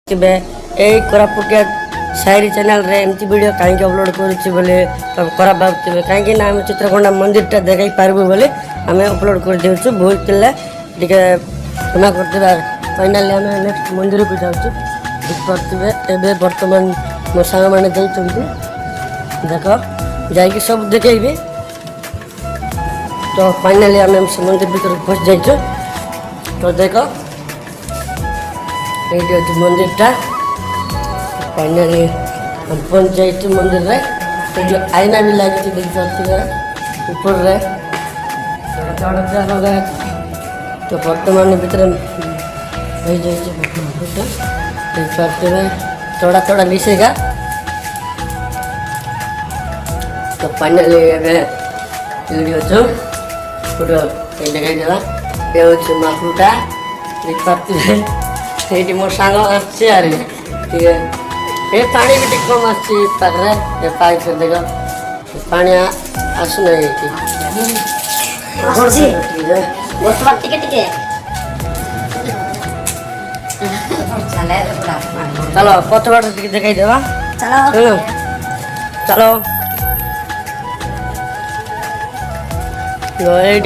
कोरापुटिया शायरी channel रे एमती video कहीं अपलोड करुच्छे बोले खराब भावुवे कहीं आम चित्रकोंडा मंदिर टा देखा पार्बू बोले आम अपलोड कर देछु भूल थे टे क्षमा करदे। फाइनाली आम नेक्स्ट मंदिर को जाऊँ देखिए एवं बर्तमान मो सांग मैंने देख जा सब देखेबी। तो फाइनाली आम से मंदिर भीतर पहुँच जाइए। तो देख ये मंदिरटा फाइनाली हम पहुँच जाइए मंदिर रे। तो जो आईना भी लगी देख पारे ऊपर रे लगा। तो वर्तमान भीतर हो जाइए देख पारे थोड़ा थोड़ा मिसेगा। तो फाइनाली वीडियो जो फोटो देखाईदेवा ये हूँ माखुटा देख पारे ये मो सांग आरे ठीक है। ये पानी भी कम आखिर पाइप से देख पानी आसना चलो पथ बाट देखाई देवा चलो चलो ये